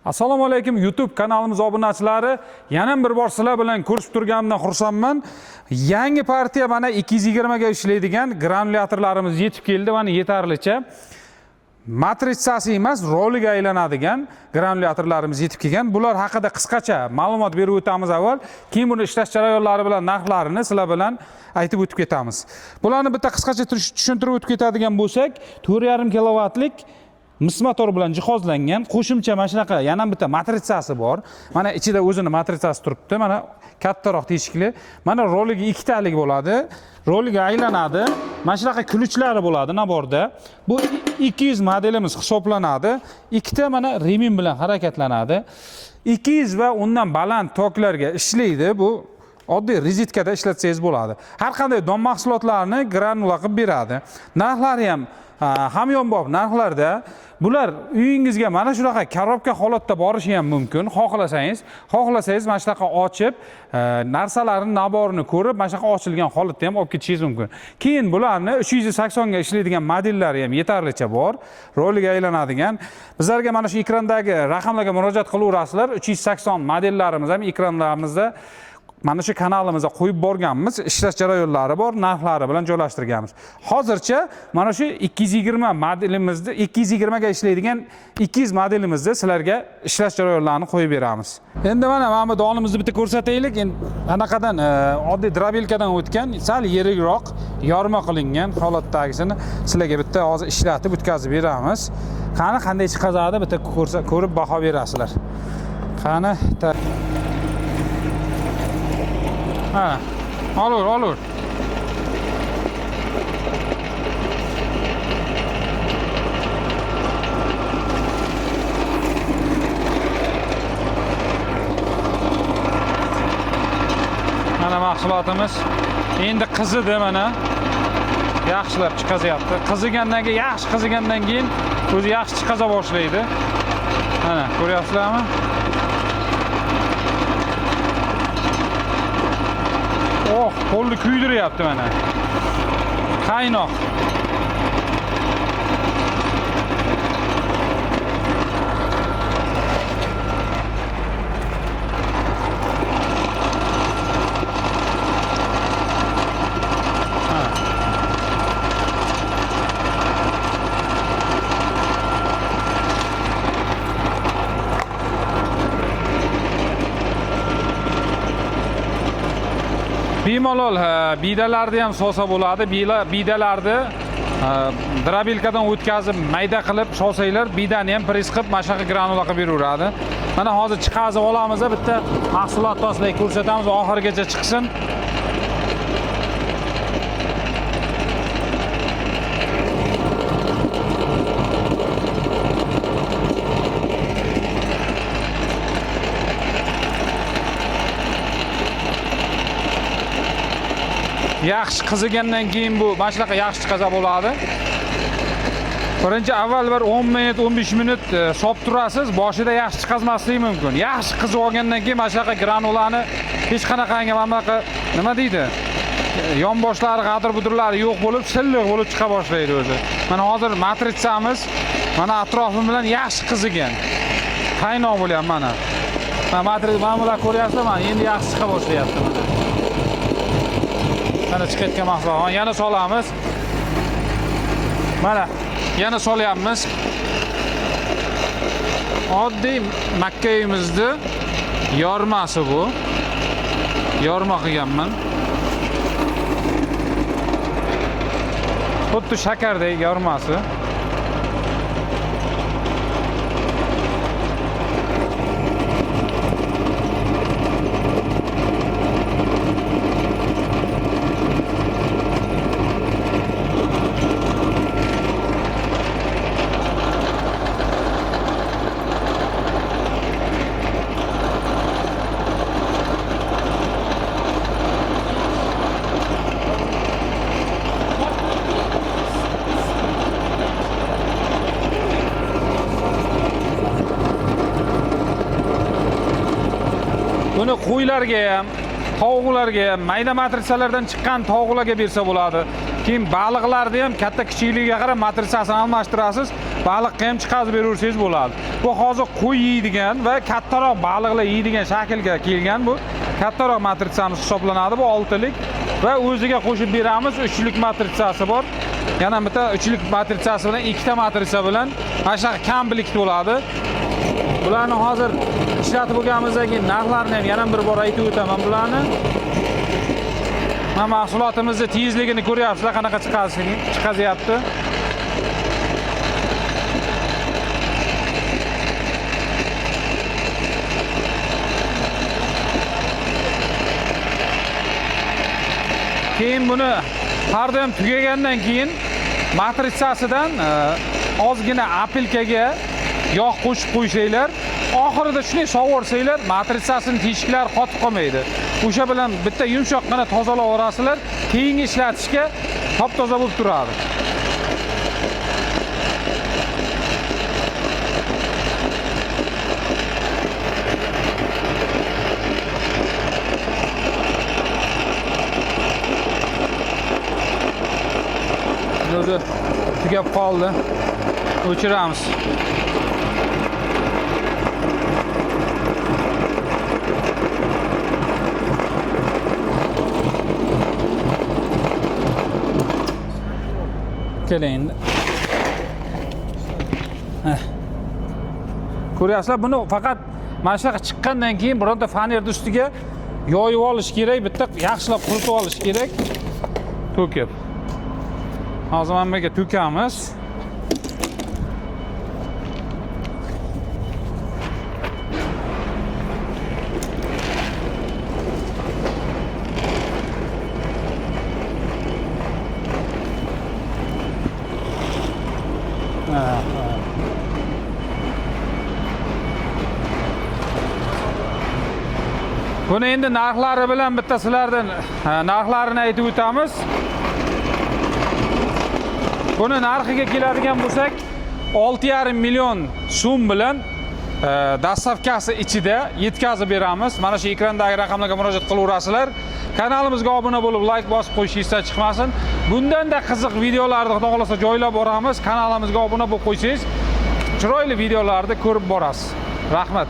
Assalomu alaykum YouTube kanalimiz obunachilari. Yana bir bor sizlar bilan ko'rishib turganimdan xursandman. Yangi partiya mana 220 ga ishlaydigan granulyatorlarimiz yetib keldi. Mana yetarlicha. Matritsasi emas, roliga aylanadigan granulyatorlarimiz yetib kelgan. Bular haqida qisqacha ma'lumot berib o'tamiz avval. Keyin buni ishlash jarayonlari bilan narxlarini sizlar bilan aytib o'tib ketamiz. Bularni bitta qisqacha tushuntirib o'tib ketadigan bo'lsak, 4,5 kilovatlik mis motor bilan jihozlangan qo'shimcha mana shunaqa yana bitta matritsasi bor. Mana ichida o'zini matritsasi turibdi. Mana kattaroq teshikli. Mana roliga ikkitalik bo'ladi. Roliga aylanadi. Mana shunaqa ключlari bo'ladi naborda. Bu 200 modelimiz hisoblanadi. Ikkita mana remin bilan harakatlanadi. 200 va undan baland toklarga ishlaydi. Bu oddiy rizitkada ishlatsangiz bo'ladi. Har qanday don mahsulotlarni granula qilib beradi. Narxlari ham hamyonbop narxlarda. Bular uyingizga mana shunaqa korobka holatda borishi ham mumkin. Xohlasangiz mana shunaqa ochib, narsalarning naborini ko'rib, mana shunaqa ochilgan holatda ham olib ketishingiz mumkin. Keyin bularni 380 ga ishlaydigan modellari ham yetarlicha bor. Roliga aylanadigan. Bizlarga mana shu ekrandagi raqamlarga murojaat qilaverasizlar. 380 modellarimiz ham ekranlarimizda mana shu kanalimizga qo'yib borganmiz, ishlash jarayonlari bor, narxlari bilan joylashtirganmiz. Hozircha mana shu 220 modelimizni, 220 ga ishlaydigan 200 modelimizda sizlarga ishlash jarayonlarini qo'yib beramiz. Endi mana bu donimizni bitta ko'rsataylik. Endi anaqadan oddiy drabelkadan o'tgan, sal yirikroq, yorma qilingan holatdagisini sizlarga bitta hozir ishlatib o'tkazib beramiz. Qani qanday chiqazadi bitta ko'rib baho berasizlar. Qani ha, olur. Mana mahsulotimiz endi qizidi mana. Yaxshilab chiqazyapti. Qizigandan keyin o'zi yaxshi chiqaza boshlaydi. Mana ko'ryapsizlarmi? Oh, qo'lni kuydiryapti mana. Qaynoq. Bemalol bidalarni ham solsa bo'ladi. Bidalarni drabelkadan o'tkazib mayda qilib solsanglar, bidani ham pres qilib mana shunaqa granula qilib beraveradi. Mana hozir chiqazib olamiz, bitta mahsulot toslayib ko'rsatamiz, oxirigacha chiqsin. Yaxshi qizigandan keyin bu mana shunaqa yaxshi chiqaza bo'ladi. Birinchi avval bir 10 minut, 15 minut solib turasiz, boshida yaxshi chiqazmasligi mumkin. Yaxshi qizib olgandan keyin mana shunaqa granulani hech qanaqangi manaqa nima deydi? Yonboshlari, g'adir-budirlari yo'q bo'lib, silliq bo'lib chiqa boshlaydi o'zi. Mana hozir matritsamiz mana atrofim bilan yaxshi qizigan. Qaynoq bo'lyapti mana. Mana bular ko'ryapsizlar, mana endi yaxshi chiqa boshlayapti mana. Mana chiqayotgan mahsulot. Yana solamiz. Mana yana solyapmiz. Oddiy makkayimizni yormasi bu. Yorma qilganman. Xuddi shakardek yormasi. Buni qo'ylarga ham, tovuqlarga ham, mayda matritsalardan chiqqan tovuqlarga bersa bo'ladi. Keyin baliqlarni ham katta kichikligiga qarab matritsasini almashtirasiz. baliqqa ham chiqazib beraversangiz bo'ladi. Bu hozir qo'y yeydigan va kattaroq baliqlar yeydigan shaklga kelgan bu. Kattaroq matritsamiz hisoblanadi bu 6lik va o'ziga qo'shib beramiz 3lik matritsasi bor. Yana bitta 3lik matritsasi bilan 2 ta matritsa bilan mana shunaqa kamblikt bo'ladi. Bularni hozir ishlatib bo'lganimizdan keyin narxlarini ham yana bir bor aytib o'taman bularni. Mana mahsulotimizni tezligini ko'ryapsizlar, qanaqa chiqazyapti. Keyin buni har doim tugagandan keyin matritsasidan ozgina apelkaga yog' qo'shib qo'ysanglar, oxirida shunday sovursanglar, matritsasining teshiklari qotib qolmaydi. O'sha bilan bitta yumshoqqina tozalab olasizlar, keyingi ishlatishga top-toza bo'lib turadi. O'zi tugab qoldi. O'chiramiz. Keling. Ko'ryapsizlar, buni faqat mana shunaqa chiqqandan keyin bironta fanerni ustiga yoyib olish kerak, bitta yaxshilab quritib olish kerak. To'kib. Hozir mana bunga to'kamiz. Buni endi narxlari bilan bitta sizlardan narxlarini aytib o'tamiz. Buni narxiga keladigan bo'lsak, 6,5 million so'm bilan dastavkasi ichida yetkazib beramiz. Mana shu ekrandagi raqamlarga murojaat qilaverasizlar. Kanalimizga obuna bo'lib, like bosib qo'yishingiz chiqmasin. Bundan-da qiziq videolarni xudo xolasa joylab boramiz. Kanalimizga obuna bo'lib qo'ysangiz, chiroyli videolarni ko'rib borasiz. Rahmat.